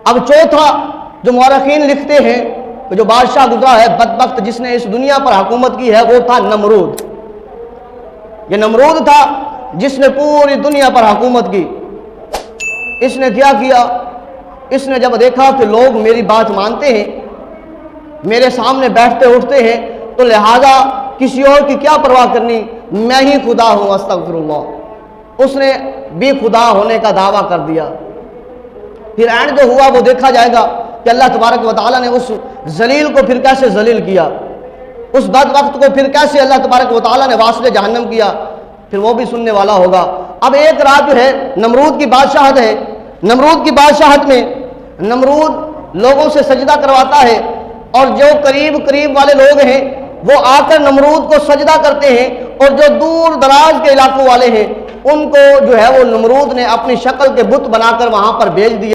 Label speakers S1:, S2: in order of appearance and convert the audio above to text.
S1: اب چوتھا جو مورخین لکھتے ہیں کہ جو بادشاہ گزرا ہے بدبخت جس نے اس دنیا پر حکومت کی ہے وہ تھا نمرود۔ یہ نمرود تھا جس نے پوری دنیا پر حکومت کی۔ اس نے کیا کیا؟ اس نے جب دیکھا کہ لوگ میری بات مانتے ہیں، میرے سامنے بیٹھتے اٹھتے ہیں، تو لہذا کسی اور کی کیا پرواہ کرنی، میں ہی خدا ہوں، استغفر اللہ۔ اس نے بھی خدا ہونے کا دعویٰ کر دیا۔ پھر اینڈ جو ہوا وہ دیکھا جائے گا کہ اللہ تبارک و تعالیٰ نے اس ذلیل کو پھر کیسے ذلیل کیا، اس بدبخت کو پھر کیسے اللہ تبارک و تعالیٰ نے واصل جہنم کیا، پھر وہ بھی سننے والا ہوگا۔ اب ایک رات جو ہے نمرود کی بادشاہت ہے، نمرود کی بادشاہت میں نمرود لوگوں سے سجدہ کرواتا ہے، اور جو قریب قریب والے لوگ ہیں وہ آ کر نمرود کو سجدہ کرتے ہیں، اور جو دور دراز کے علاقوں والے ہیں ان کو جو ہے وہ نمرود نے اپنی شکل کے بت بنا کر وہاں پر بھیج دیا۔